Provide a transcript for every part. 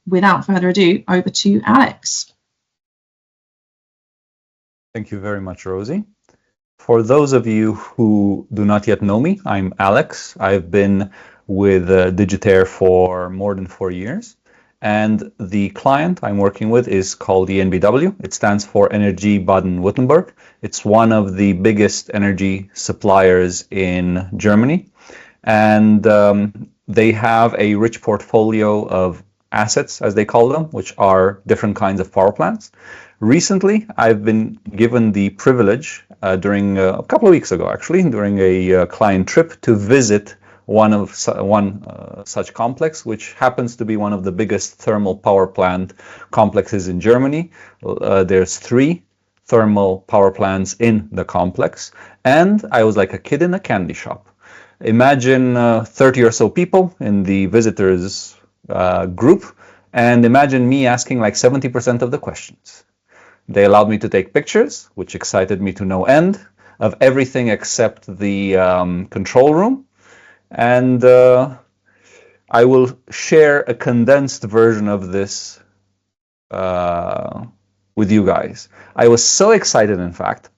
without further ado, over to Alex. Thank you very much, Rosie. For those of you who do not yet know me, I'm Alex. I've been with Digitaire for more than 4 years. And the client I'm working with is called EnBW. It stands for Energie Baden-Württemberg. It's one of the biggest energy suppliers in Germany. And they have a rich portfolio of assets, as they call them, which are different kinds of power plants. Recently, I've been given the privilege during a couple of weeks ago, actually, during a client trip to visit one such complex, which happens to be one of the biggest thermal power plant complexes in Germany. There's 3 thermal power plants in the complex, and I was like a kid in a candy shop. Imagine 30 or so people in the visitors group, and imagine me asking like 70% of the questions. They allowed me to take pictures, which excited me to no end, of everything except the control room. And I will share a condensed version of this with you guys. I was so excited, in fact,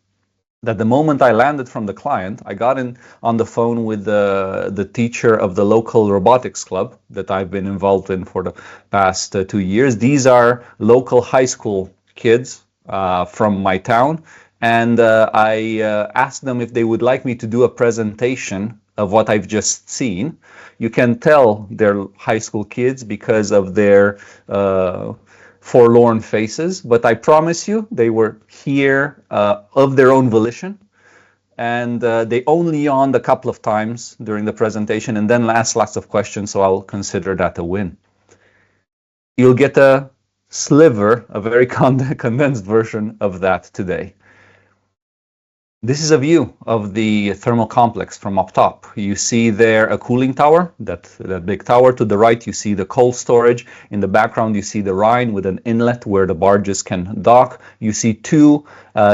that the moment I landed from the client, I got on the phone with the teacher of the local robotics club that I've been involved in for the past 2 years. These are local high school kids from my town, and I asked them if they would like me to do a presentation of what I've just seen. You can tell they're high school kids because of their forlorn faces, but I promise you they were here of their own volition, and they only yawned a couple of times during the presentation and then asked lots of questions, so I'll consider that a win. You'll get a sliver, a very condensed version of that today. This is a view of the thermal complex from up top. You see there a cooling tower, that big tower. To the right, you see the coal storage. In the background, you see the Rhine with an inlet where the barges can dock. You see 2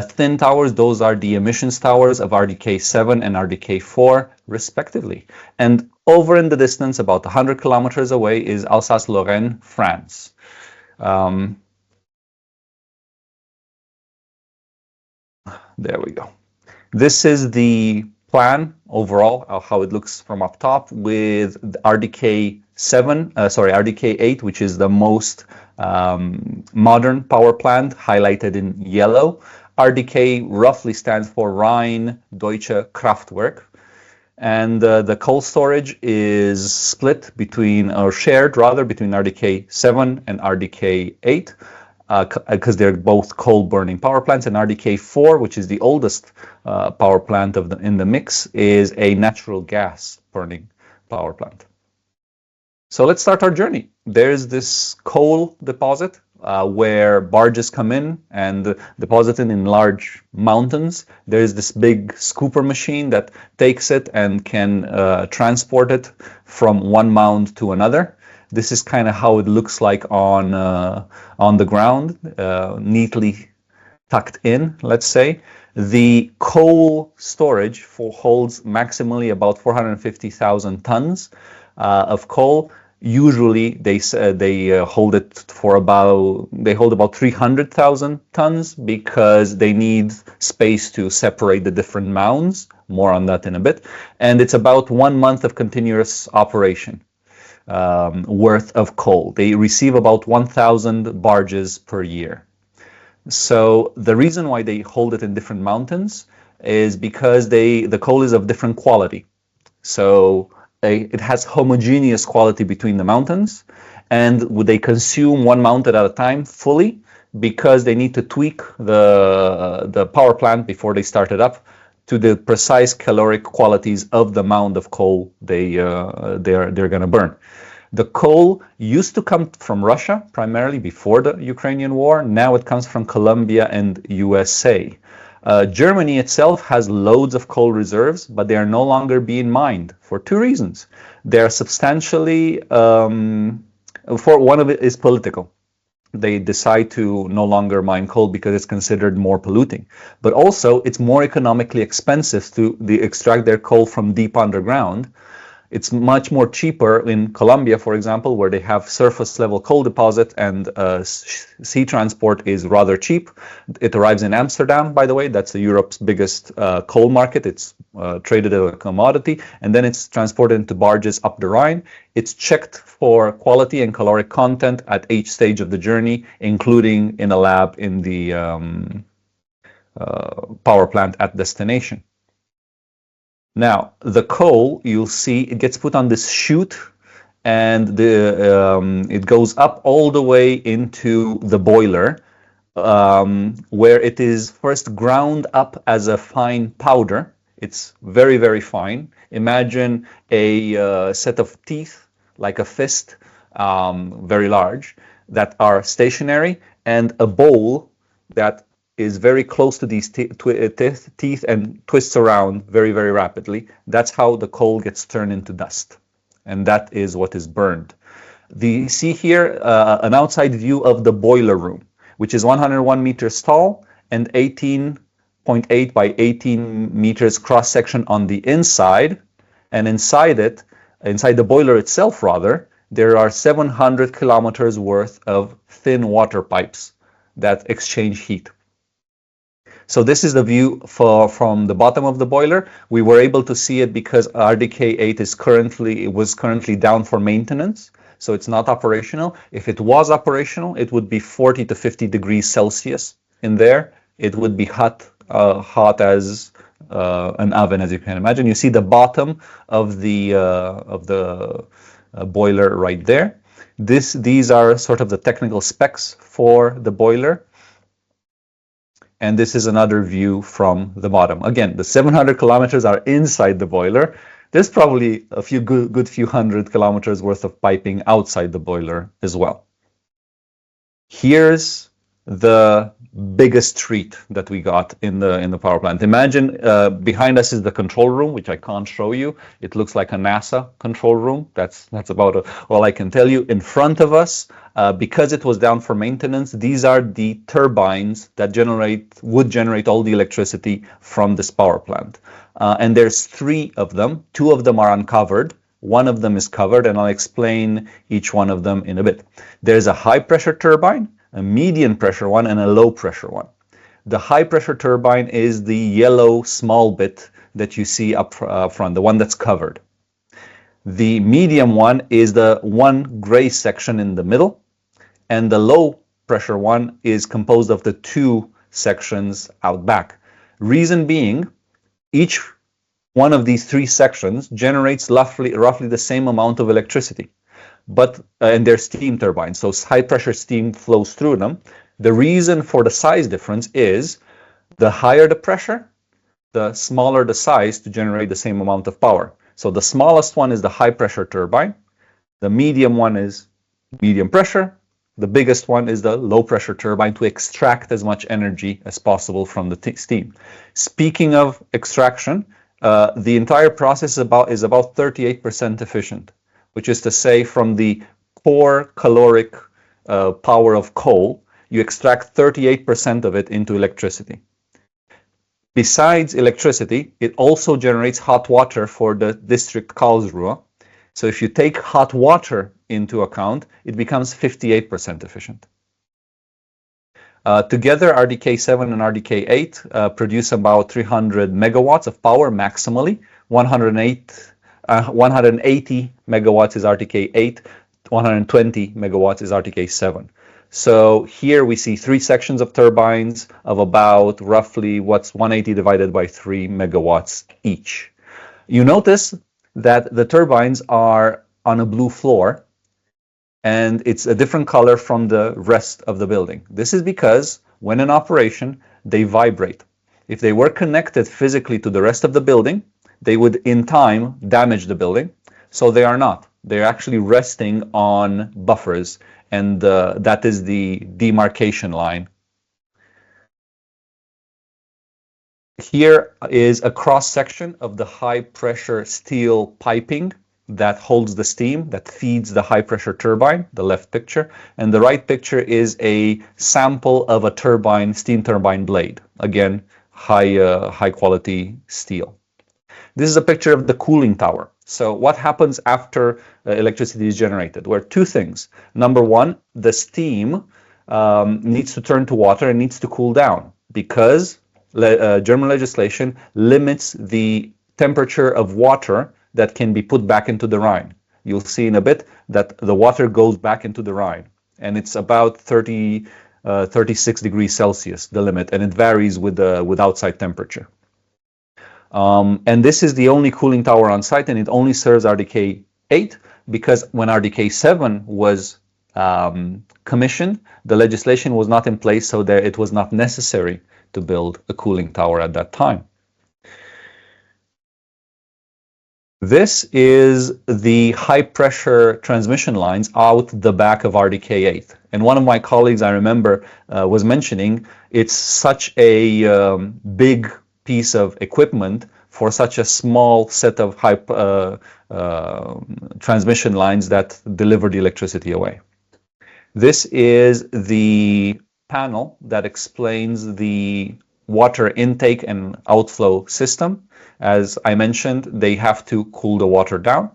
thin towers. Those are the emissions towers of RDK7 and RDK4, respectively. And over in the distance, about 100 kilometers away, is Alsace-Lorraine, France. There we go. This is the plan overall, how it looks from up top, with RDK8, which is the most modern power plant, highlighted in yellow. RDK roughly stands for Rhein Deutsche Kraftwerk. And the coal storage is split between, or shared rather, between RDK7 and RDK8. Because they're both coal-burning power plants, and RDK4, which is the oldest power plant in the mix, is a natural gas-burning power plant. So let's start our journey. There's this coal deposit where barges come in and deposit it in large mountains. There's this big scooper machine that takes it and can transport it from one mound to another. This is kind of how it looks like on the ground, neatly tucked in, let's say. The coal storage holds maximally about 450,000 tons of coal. Usually, they hold about 300,000 tons because they need space to separate the different mounds. More on that in a bit. And it's about 1 month of continuous operation. Worth of coal. They receive about 1,000 barges per year. So the reason why they hold it in different mountains is because the coal is of different quality. So it has homogeneous quality between the mountains, and they consume one mountain at a time fully because they need to tweak the power plant before they start it up to the precise caloric qualities of the mound of coal they're going to burn. The coal used to come from Russia, primarily before the Ukrainian war. Now it comes from Colombia and USA. Germany itself has loads of coal reserves, but they are no longer being mined for 2 reasons. They are substantially, one of it is political. They decide to no longer mine coal because it's considered more polluting. But also, it's more economically expensive to extract their coal from deep underground. It's much more cheaper in Colombia, for example, where they have surface level coal deposit and sea transport is rather cheap. It arrives in Amsterdam, by the way. That's Europe's biggest coal market. It's traded as a commodity, and then it's transported into barges up the Rhine. It's checked for quality and caloric content at each stage of the journey, including in a lab in the power plant at destination. Now, the coal, you'll see it gets put on this chute, and it goes up all the way into the boiler, where it is first ground up as a fine powder. It's very, very fine. Imagine a set of teeth, like a fist, very large, that are stationary, and a bowl that is very close to these teeth and twists around very, very rapidly. That's how the coal gets turned into dust. And that is what is burned. You see here an outside view of the boiler room, which is 101 meters tall and 18.8 by 18 meters cross section on the inside. And inside the boiler itself rather, there are 700 kilometers worth of thin water pipes that exchange heat. So this is the view from the bottom of the boiler. We were able to see it because RDK8 was currently down for maintenance, so it's not operational. If it was operational, it would be 40 to 50 degrees Celsius in there. It would be hot as an oven, as you can imagine. You see the bottom of the boiler right there. These are sort of the technical specs for the boiler. And this is another view from the bottom. Again, the 700 kilometers are inside the boiler. There's probably a good few hundred kilometers worth of piping outside the boiler as well. Here's the biggest treat that we got in the power plant. Imagine behind us is the control room, which I can't show you. It looks like a NASA control room. That's about all I can tell you. In front of us, because it was down for maintenance, these are the turbines that would generate all the electricity from this power plant. And there's 3 of them. 2 of them are uncovered. 1 of them is covered, and I'll explain each one of them in a bit. There's a high pressure turbine, a medium pressure one, and a low pressure one. The high pressure turbine is the yellow small bit that you see up front, the one that's covered. The medium one is the one gray section in the middle, and the low pressure one is composed of the 2 sections out back. Reason being, each one of these 3 sections generates roughly the same amount of electricity. And they're steam turbines, so high pressure steam flows through them. The reason for the size difference is the higher the pressure, the smaller the size to generate the same amount of power. So the smallest one is the high pressure turbine, the medium one is medium pressure, the biggest one is the low pressure turbine to extract as much energy as possible from the steam. Speaking of extraction, the entire process is about 38% efficient, which is to say from the core caloric power of coal, you extract 38% of it into electricity. Besides electricity, it also generates hot water for the district Karlsruhe. So if you take hot water into account, it becomes 58% efficient. Together, RDK7 and RDK8 produce about 300 megawatts of power maximally. 180 megawatts is RTK8, 120 megawatts is RTK7. So here we see 3 sections of turbines of about roughly what's 180 divided by 3 megawatts each. You notice that the turbines are on a blue floor, and it's a different color from the rest of the building. This is because when in operation, they vibrate. If they were connected physically to the rest of the building, they would in time damage the building. So they are not. They're actually resting on buffers, and that is the demarcation line. Here is a cross section of the high pressure steel piping that holds the steam, that feeds the high pressure turbine, the left picture, and the right picture is a sample of a steam turbine blade. Again, high quality steel. This is a picture of the cooling tower. So what happens after electricity is generated? Well, two things. Number one, the steam needs to turn to water and needs to cool down because German legislation limits the temperature of water that can be put back into the Rhine. You'll see in a bit that the water goes back into the Rhine, and it's about 36 degrees Celsius, the limit, and it varies with outside temperature. And this is the only cooling tower on site, and it only serves RDK 8 because when RDK 7 was commissioned, the legislation was not in place, so that it was not necessary to build a cooling tower at that time. This is the high pressure transmission lines out the back of RDK 8. And one of my colleagues, I remember, was mentioning it's such a big piece of equipment for such a small set of high transmission lines that deliver the electricity away. This is the panel that explains the water intake and outflow system. As I mentioned, they have to cool the water down.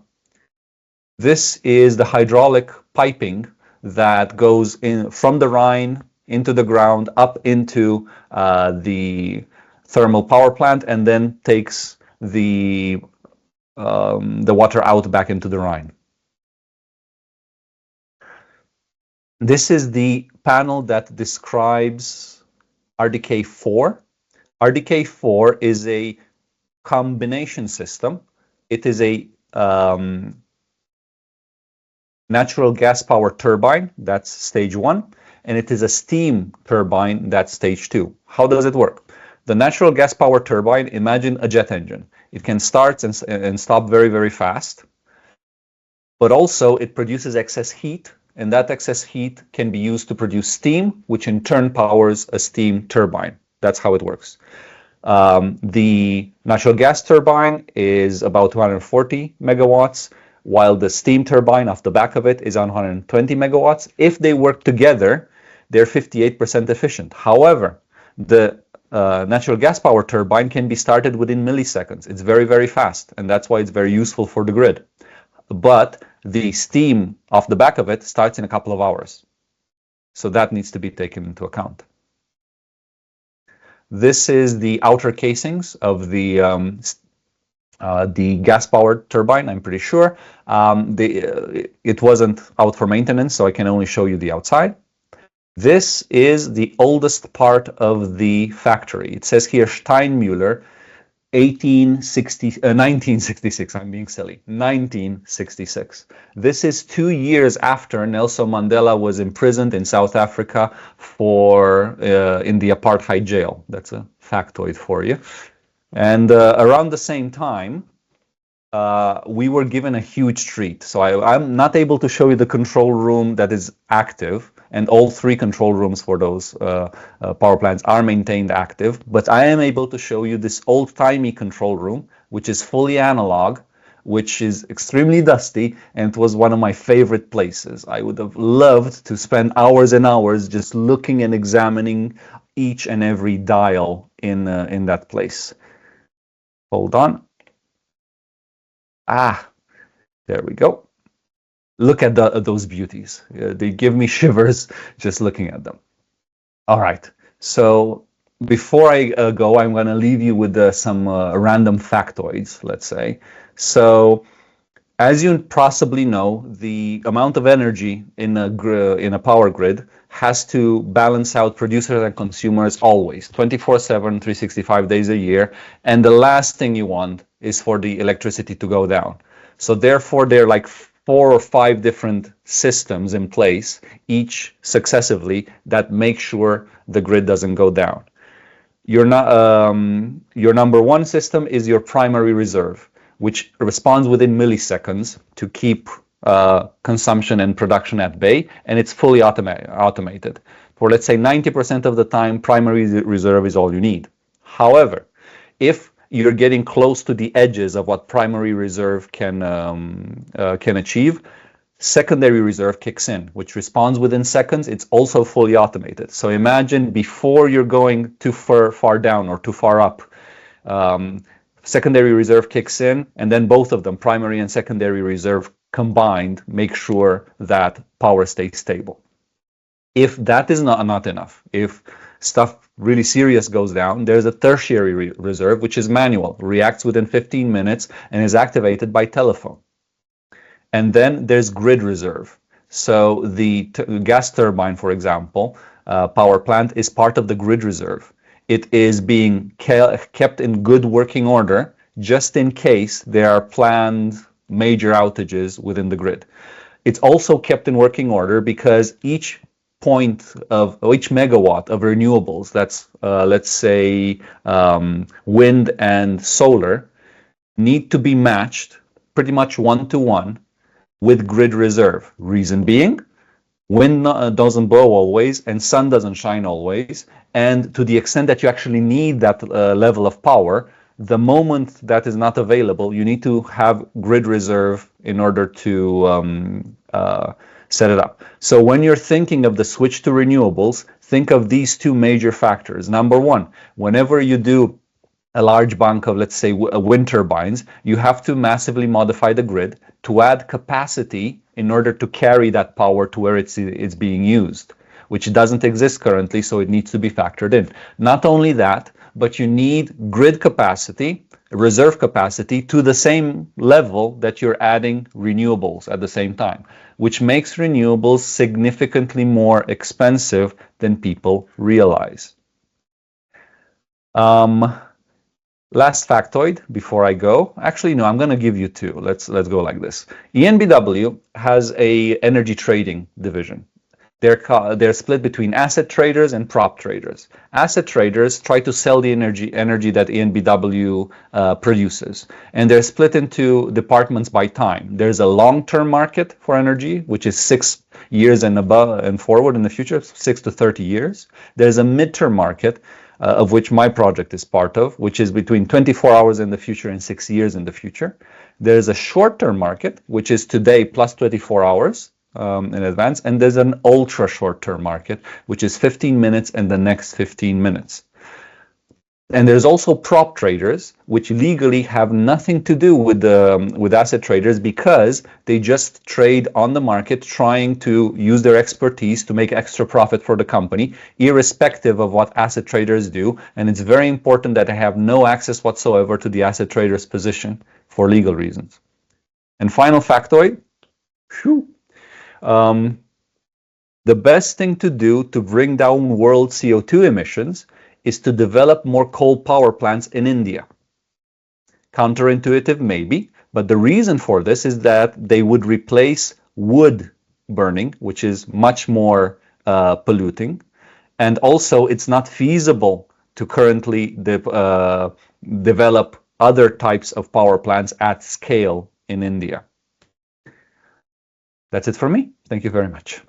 This is the hydraulic piping that goes in from the Rhine into the ground up into the thermal power plant and then takes the water out back into the Rhine. This is the panel that describes RDK 4. RDK 4 is a combination system. It is a natural gas power turbine, that's stage 1, and it is a steam turbine, that's stage 2. How does it work? The natural gas power turbine, imagine a jet engine. It can start and stop very, very fast, but also it produces excess heat, and that excess heat can be used to produce steam, which in turn powers a steam turbine. That's how it works. The natural gas turbine is about 240 megawatts, while the steam turbine off the back of it is on 120 megawatts. If they work together, they're 58% efficient. However, the natural gas power turbine can be started within milliseconds. It's very, very fast, and that's why it's very useful for the grid. But the steam off the back of it starts in a couple of hours. So that needs to be taken into account. This is the outer casings of the gas-powered turbine, I'm pretty sure. It wasn't out for maintenance, so I can only show you the outside. This is the oldest part of the factory. It says here Steinmüller, 1966, I'm being silly, 1966. This is 2 years after Nelson Mandela was imprisoned in South Africa for in the apartheid jail. That's a factoid for you. And around the same time, we were given a huge treat. So I'm not able to show you the control room that is active, and all 3 control rooms for those power plants are maintained active, but I am able to show you this old-timey control room, which is fully analog, which is extremely dusty, and it was one of my favorite places. I would have loved to spend hours and hours just looking and examining each and every dial in that place. Hold on. There we go. Look at those beauties. They give me shivers just looking at them. All right. So before I go, I'm going to leave you with some random factoids, let's say. So as you possibly know, the amount of energy in a power grid has to balance out producers and consumers always, 24/7, 365 days a year. And the last thing you want is for the electricity to go down. So therefore, there are like 4 or 5 different systems in place, each successively, that make sure the grid doesn't go down. Your number 1 system is your primary reserve, which responds within milliseconds to keep consumption and production at bay, and it's fully automated. For, let's say, 90% of the time, primary reserve is all you need. However, if you're getting close to the edges of what primary reserve can achieve, secondary reserve kicks in, which responds within seconds. It's also fully automated. So imagine before you're going too far down or too far up, secondary reserve kicks in, and then both of them, primary and secondary reserve combined, make sure that power stays stable. If that is not enough, if stuff really serious goes down, there's a tertiary reserve, which is manual, reacts within 15 minutes, and is activated by telephone. And then there's grid reserve. So the gas turbine, for example, power plant is part of the grid reserve. It is being kept in good working order just in case there are planned major outages within the grid. It's also kept in working order because each megawatt of renewables, that's let's say wind and solar, need to be matched pretty much 1-to-1 with grid reserve. Reason being, wind doesn't blow always and sun doesn't shine always, and to the extent that you actually need that level of power, the moment that is not available, you need to have grid reserve in order to set it up. So when you're thinking of the switch to renewables, think of these two major factors. Number one, whenever you do a large bank of, let's say, wind turbines, you have to massively modify the grid to add capacity in order to carry that power to where it's being used, which doesn't exist currently, so it needs to be factored in. Not only that, but you need grid capacity, reserve capacity, to the same level that you're adding renewables at the same time, which makes renewables significantly more expensive than people realize. Last factoid before I go. Actually, no, I'm going to give you two. Let's go like this. EnBW has a energy trading division. They're split between asset traders and prop traders. Asset traders try to sell the energy that EnBW produces, and they're split into departments by time. There's a long-term market for energy, which is 6 years and above and forward in the future, 6 to 30 years. There's a midterm market, of which my project is part of, which is between 24 hours in the future and 6 years in the future. There's a short-term market, which is today plus 24 hours in advance, and there's an ultra short-term market, which is 15 minutes and the next 15 minutes. And there's also prop traders, which legally have nothing to do with asset traders, because they just trade on the market, trying to use their expertise to make extra profit for the company, irrespective of what asset traders do. And it's very important that they have no access whatsoever to the asset trader's position for legal reasons. And final factoid, the best thing to do to bring down world CO2 emissions is to develop more coal power plants in India. Counterintuitive maybe, but the reason for this is that they would replace wood burning, which is much more polluting, and also it's not feasible to currently develop other types of power plants at scale in India. That's it for me. Thank you very much.